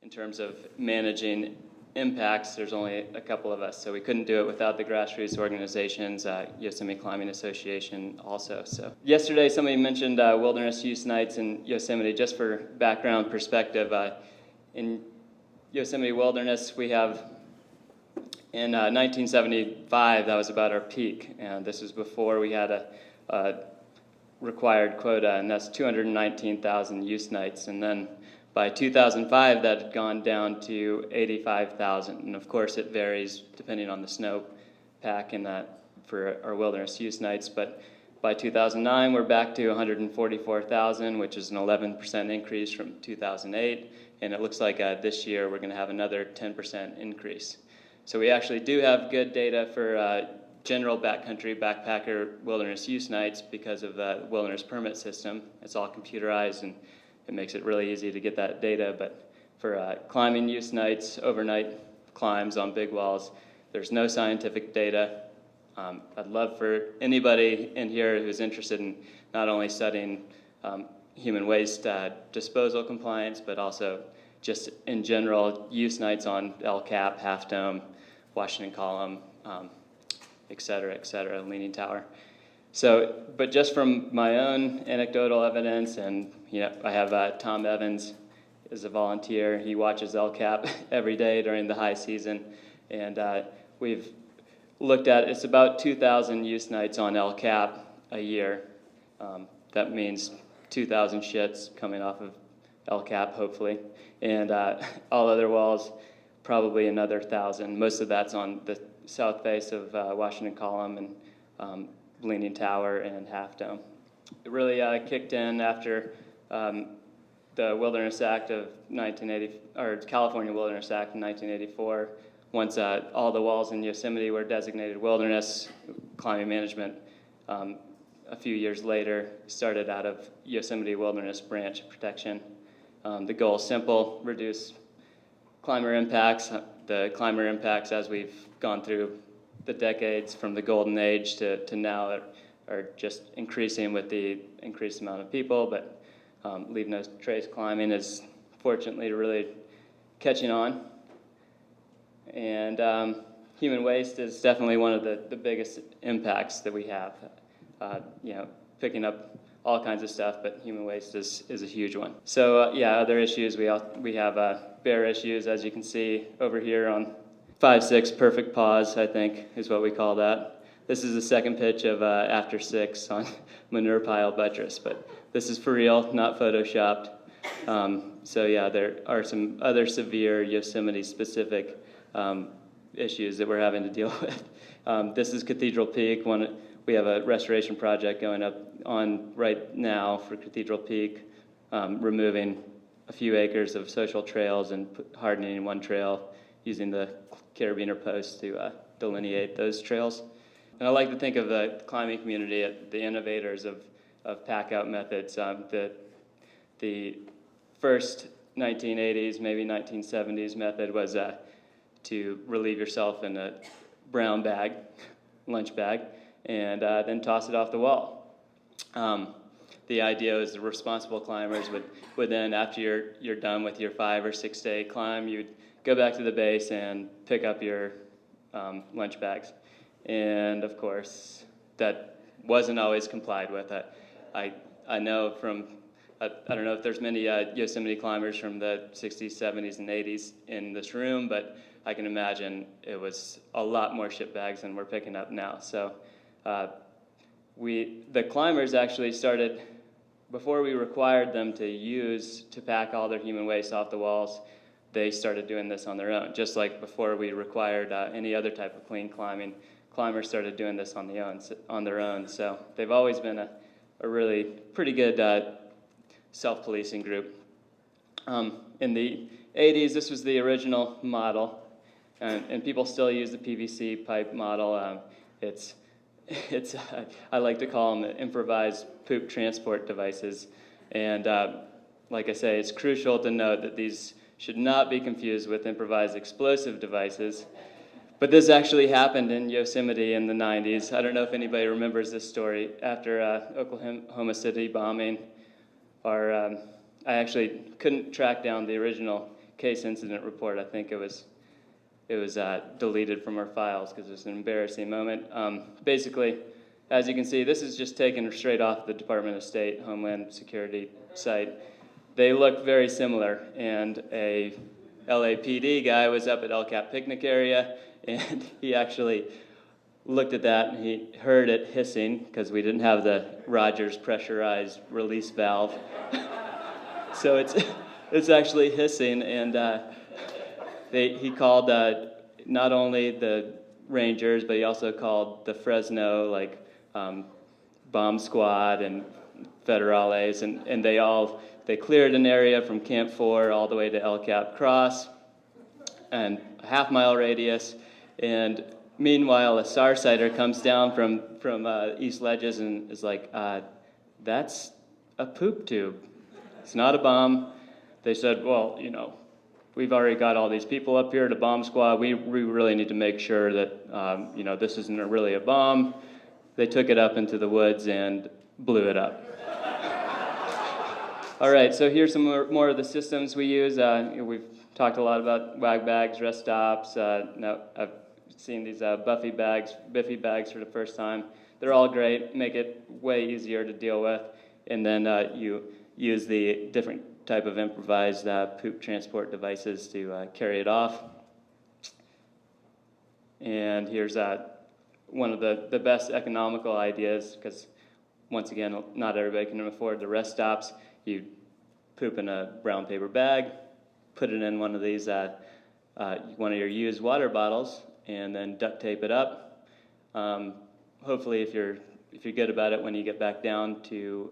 in terms of managing impacts. There's only a couple of us, so we couldn't do it without the grassroots organizations, Yosemite Climbing Association also. So yesterday somebody mentioned wilderness use nights in Yosemite. Just for background perspective, in Yosemite Wilderness we have, in 1975, that was about our peak, and this was before we had a required quota, and that's 219,000 use nights. And then by 2005, that had gone down to 85,000. And of course, it varies depending on the snow pack in that for our wilderness use nights. But by 2009, we're back to 144,000, which is an 11% increase from 2008. And it looks like this year we're going to have another 10% increase. So we actually do have good data for general backcountry backpacker wilderness use nights because of the wilderness permit system. It's all computerized, and it makes it really easy to get that data. But for climbing use nights, overnight climbs on big walls, there's no scientific data. I'd love for anybody in here who's interested in not only studying human waste disposal compliance, but also just in general use nights on El Cap, Half Dome, Washington Column, et cetera, Leaning Tower. So, but just from my own anecdotal evidence, and I have Tom Evans is a volunteer. He watches El Cap every day during the high season, and we've looked at, it's about 2,000 use nights on El Cap a year. That means 2,000 shits coming off of El Cap, hopefully, and all other walls, probably another 1,000. Most of that's on the south face of Washington Column and Leaning Tower and Half Dome. It really kicked in after the Wilderness Act of 1980, or California Wilderness Act in 1984. Once all the walls in Yosemite were designated wilderness, climbing management a few years later started out of Yosemite Wilderness Branch Protection. The goal is simple: reduce climber impacts. The climber impacts, as we've gone through the decades from the golden age to now, are just increasing with the increased amount of people, but leave no trace climbing is fortunately really catching on. And human waste is definitely one of the biggest impacts that we have. Picking up all kinds of stuff, but human waste is a huge one. So other issues, we have bear issues, as you can see over here on 5-6 perfect pause, I think is what we call that. This is the second pitch of after 6 on manure pile buttress, but this is for real, not photoshopped. There are some other severe Yosemite specific issues that we're having to deal with. This is Cathedral Peak. We have a restoration project going up on right now for Cathedral Peak, removing a few acres of social trails and hardening one trail using the carabiner posts to delineate those trails. And I like to think of the climbing community as the innovators of pack-out methods. The first 1980s, maybe 1970s method was to relieve yourself in a brown bag, lunch bag, and then toss it off the wall. The idea is the responsible climbers would then, after you're done with your 5 or 6 day climb, you'd go back to the base and pick up your lunch bags. And of course, that wasn't always complied with. I know from, I don't know if there's many Yosemite climbers from the 60s, 70s, and 80s in this room, but I can imagine it was a lot more ship bags than we're picking up now. So the climbers actually started, before we required them to pack all their human waste off the walls, they started doing this on their own. Just like before we required any other type of clean climbing, climbers started doing this on their own. So they've always been a really pretty good self-policing group. In the 80s, this was the original model, and people still use the PVC pipe model. It's I like to call them improvised poop transport devices. And like I say, it's crucial to note that these should not be confused with improvised explosive devices. But this actually happened in Yosemite in the 90s. I don't know if anybody remembers this story. After Oklahoma City bombing, I actually couldn't track down the original case incident report. I think it was deleted from our files because it was an embarrassing moment. Basically, as you can see, this is just taken straight off the Department of State Homeland Security site. They look very similar, and a LAPD guy was up at LCAP picnic area, and he actually looked at that, and he heard it hissing because we didn't have the Rogers pressurized release valve. So it's actually hissing, and he called not only the Rangers, but he also called the Fresno bomb squad and federales, and they cleared an area from Camp 4 all the way to El Cap Cross, and a half-mile radius. And meanwhile, a SAR-sighter comes down from East Ledges and is like, "That's a poop tube. It's not a bomb." They said, "Well, we've already got all these people up here, the bomb squad. We really need to make sure that this isn't really a bomb." They took it up into the woods and blew it up. All right, so here's some more of the systems we use. We've talked a lot about WAG bags, rest stops. Now I've seen these Biffy bags for the first time. They're all great, make it way easier to deal with. And then you use the different type of improvised poop transport devices to carry it off. And here's one of the best economical ideas, because once again, not everybody can afford the rest stops. You poop in a brown paper bag, put it in one of these, one of your used water bottles, and then duct tape it up. Hopefully, if you're good about it, when you get back down to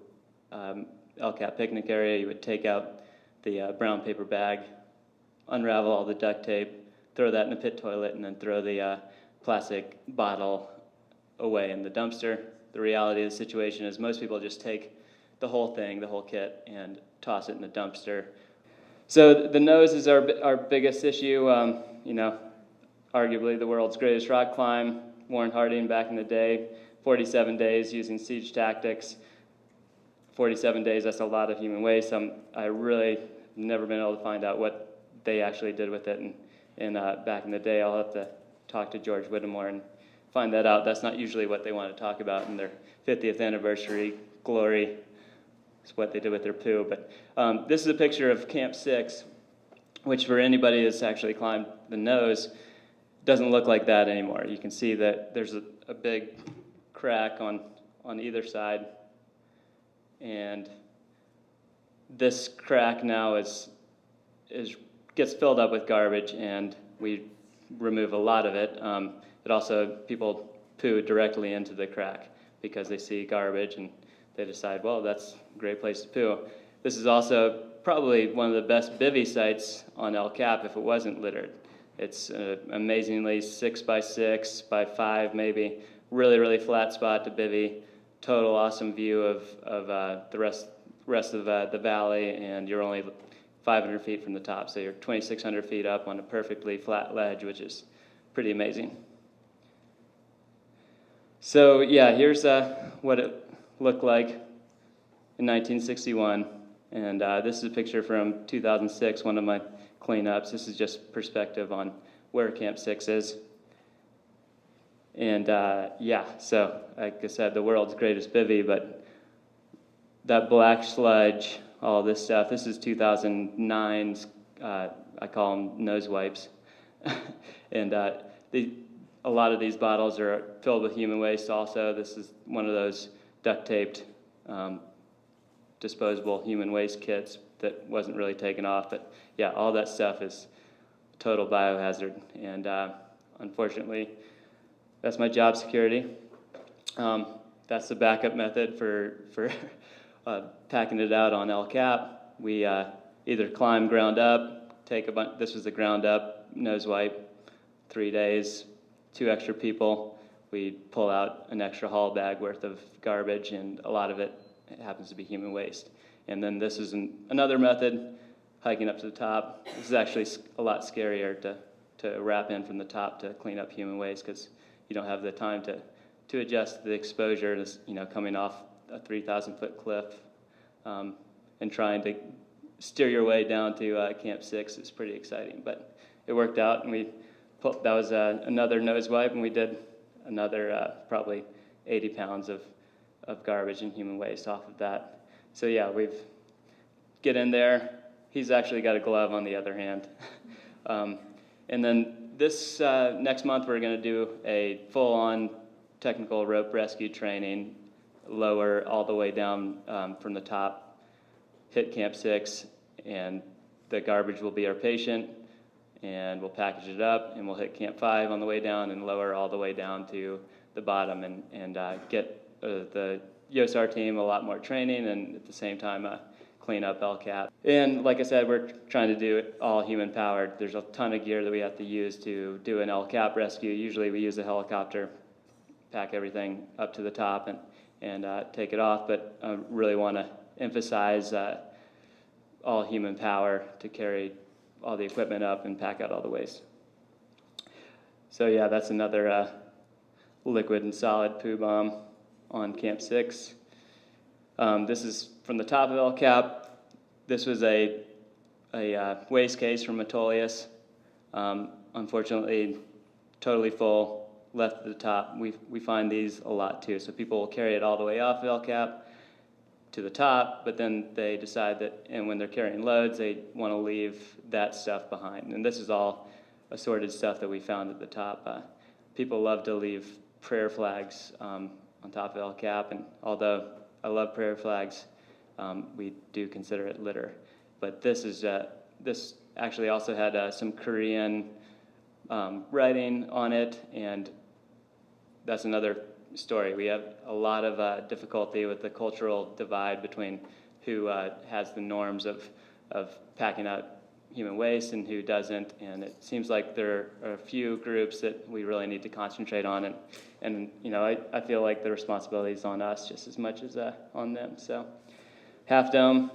El Cap picnic area, you would take out the brown paper bag, unravel all the duct tape, throw that in the pit toilet, and then throw the plastic bottle away in the dumpster. The reality of the situation is most people just take the whole thing, the whole kit, and toss it in the dumpster. So the nose is our biggest issue. Arguably the world's greatest rock climb. Warren Harding back in the day, 47 days using siege tactics. 47 days, that's a lot of human waste. I really never been able to find out what they actually did with it. And back in the day, I'll have to talk to George Whittemore and find that out. That's not usually what they want to talk about in their 50th anniversary glory. It's what they did with their poo. But this is a picture of Camp 6, which for anybody that's actually climbed the nose, doesn't look like that anymore. You can see that there's a big crack on either side. And this crack now gets filled up with garbage, and we remove a lot of it. It also, people poo directly into the crack because they see garbage and they decide, well, that's a great place to poo. This is also probably one of the best bivvy sites on El Cap if it wasn't littered. It's amazingly 6 by 6 by 5 maybe, really, really flat spot to bivvy. Total awesome view of the rest of the valley, and you're only 500 feet from the top, so you're 2,600 feet up on a perfectly flat ledge, which is pretty amazing. So yeah, here's what it looked like in 1961, and this is a picture from 2006, one of my cleanups. This is just perspective on where Camp 6 is. And so like I said, the world's greatest bivvy, but that black sludge, all this stuff, this is 2009's, I call them nose wipes. And a lot of these bottles are filled with human waste also. This is one of those duct-taped disposable human waste kits that wasn't really taken off. But yeah, all that stuff is total biohazard. And unfortunately, that's my job security. That's the backup method for packing it out on El Cap. We either climb ground up, take a bunch. This was the ground up nose wipe, 3 days, 2 extra people. We pull out an extra haul bag worth of garbage, and a lot of it happens to be human waste. And then this is another method, hiking up to the top. This is actually a lot scarier to wrap in from the top to clean up human waste, because you don't have the time to adjust the exposure, coming off a 3,000-foot cliff and trying to steer your way down to Camp 6 is pretty exciting. But it worked out, and that was another nose wipe, and we did another probably 80 pounds of garbage and human waste off of that. So yeah, get in there. He's actually got a glove on the other hand. And then this next month we're going to do a full-on technical rope rescue training, lower all the way down from the top, hit Camp 6, and the garbage will be our patient, and we'll package it up, and we'll hit Camp 5 on the way down and lower all the way down to the bottom and get the USR team a lot more training, and at the same time clean up LCAP. And like I said, we're trying to do it all human powered. There's a ton of gear that we have to use to do an LCAP rescue. Usually we use a helicopter, pack everything up to the top and take it off, but I really want to emphasize all human power to carry all the equipment up and pack out all the waste. So yeah, that's another liquid and solid poo bomb on Camp 6. This is from the top of El Cap. This was a waste case from Metolius. Unfortunately, totally full, left at the top. We find these a lot too. So people will carry it all the way off El Cap to the top, but then they decide that, and when they're carrying loads, they want to leave that stuff behind. And this is all assorted stuff that we found at the top. People love to leave prayer flags on top of El Cap, and although I love prayer flags, we do consider it litter. But this actually also had some Korean writing on it, and that's another story. We have a lot of difficulty with the cultural divide between who has the norms of packing out human waste and who doesn't, and it seems like there are a few groups that we really need to concentrate on, and you know, I feel like the responsibility is on us just as much as on them. So Half Dome,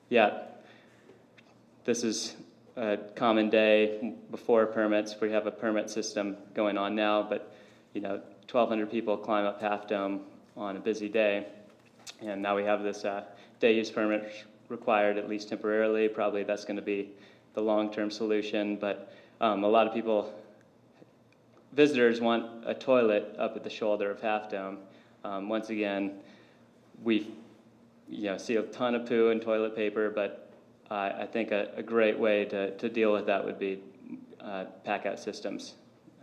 yeah, this is a common day before permits. We have a permit system going on now, but you know, 1,200 people climb up Half Dome on a busy day, and now we have this day use permit required, at least temporarily. Probably that's going to be the long-term solution, but a lot of visitors want a toilet up at the shoulder of Half Dome. Once again, we see a ton of poo and toilet paper, but I think a great way to deal with that would be pack-out systems.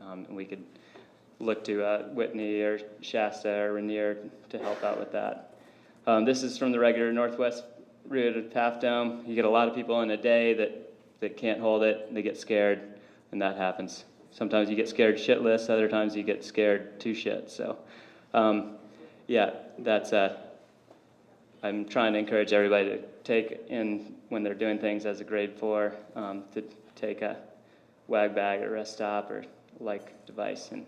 And we could look to Whitney or Shasta or Rainier to help out with that. This is from the regular Northwest route of Half Dome. You get a lot of people in a day that can't hold it. They get scared, and that happens. Sometimes you get scared shitless. Other times you get scared to shit. So, yeah, that's. I'm trying to encourage everybody to take in when they're doing things as a grade 4 to take a wag bag or rest stop or like device. And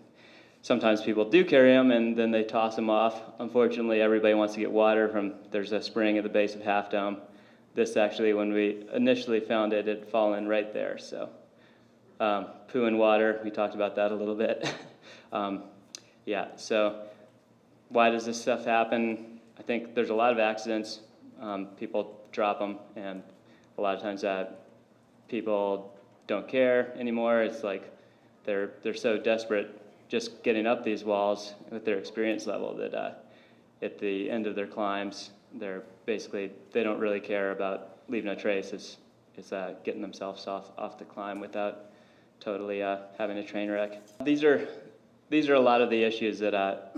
sometimes people do carry them and then they toss them off. Unfortunately, everybody wants to get water there's a spring at the base of Half Dome. This actually, when we initially found it, had fallen right there. So poo and water, we talked about that a little bit. Yeah, so why does this stuff happen? I think there's a lot of accidents. People drop them, and a lot of times people don't care anymore. It's like they're so desperate just getting up these walls with their experience level that at the end of their climbs, they don't really care about leaving a trace. It's getting themselves off the climb without totally having a train wreck. These are a lot of the issues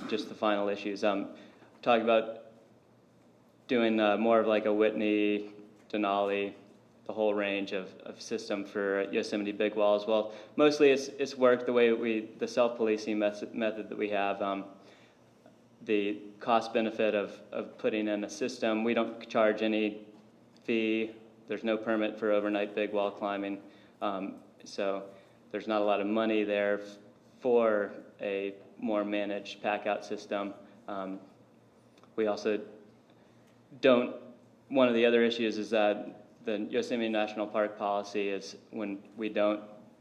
just the final issues. Talking about doing more of like a Whitney, Denali, the whole range of system for Yosemite Big Walls. Well, mostly it's worked the way the self-policing method that we have. The cost benefit of putting in a system, we don't charge any fee. There's no permit for overnight big wall climbing. So there's not a lot of money there for a more managed pack-out system. We also one of the other issues is that the Yosemite National Park policy is when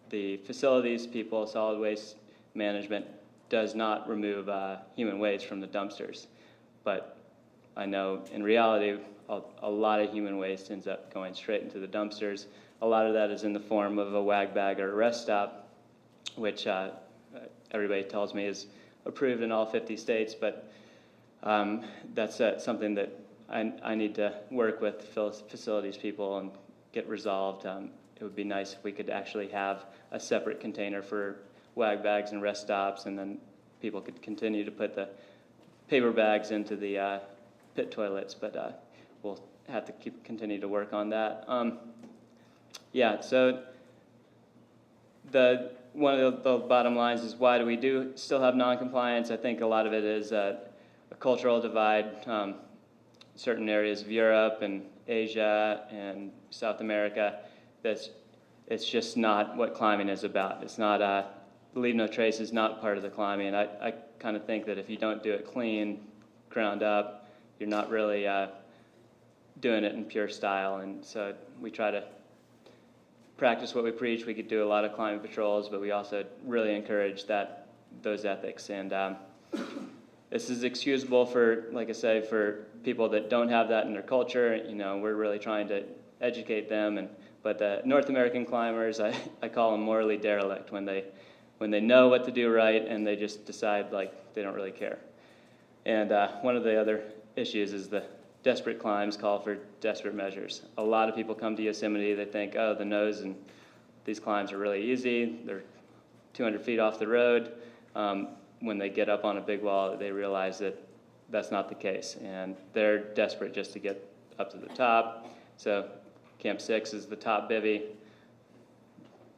the facilities people, solid waste management, does not remove human waste from the dumpsters. But I know in reality, a lot of human waste ends up going straight into the dumpsters. A lot of that is in the form of a wag bag or a rest stop, which everybody tells me is approved in all 50 states, but that's something that I need to work with facilities people and get resolved. It would be nice if we could actually have a separate container for wag bags and rest stops, and then people could continue to put the paper bags into the pit toilets, but we'll have to continue to work on that. Yeah, so one of the bottom lines is, why do we still have non-compliance? I think a lot of it is a cultural divide. Certain areas of Europe and Asia and South America, it's just not what climbing is about. It's not, leave no trace is not part of the climbing. And I kind of think that if you don't do it clean, ground up, you're not really doing it in pure style. And so we try to practice what we preach. We could do a lot of climbing patrols, but we also really encourage those ethics. And this is excusable for, like I say, for people that don't have that in their culture. You know, we're really trying to educate them. But the North American climbers, I call them morally derelict when they know what to do right and they just decide like they don't really care. And one of the other issues is the desperate climbs call for desperate measures. A lot of people come to Yosemite, they think, oh, the nose and these climbs are really easy. They're 200 feet off the road. When they get up on a big wall, they realize that that's not the case, and they're desperate just to get up to the top. So Camp 6 is the top bivvy.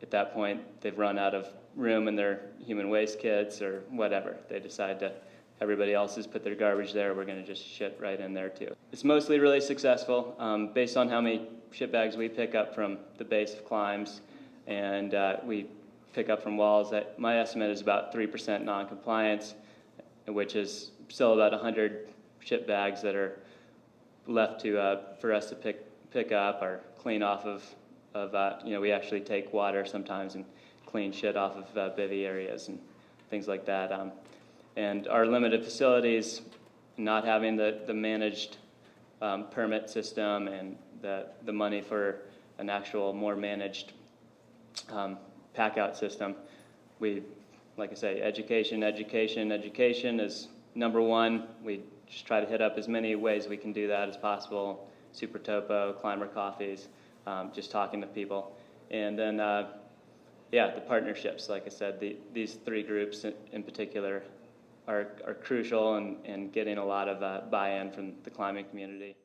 At that point, they've run out of room in their human waste kits or whatever. They decide to, everybody else has put their garbage there, we're going to just shit right in there too. It's mostly really successful based on how many shit bags we pick up from the base of climbs, and we pick up from walls. My estimate is about 3% non-compliance, which is still about 100 shit bags that are left for us to pick up or clean off of. We actually take water sometimes and clean shit off of bivvy areas and things like that. And our limited facilities, not having the managed permit system and the money for an actual more managed pack-out system, like I say, education is number one. We just try to hit up as many ways we can do that as possible. Super topo, climber coffees, just talking to people. And then, the partnerships, like I said, these three groups in particular are crucial in getting a lot of buy-in from the climbing community.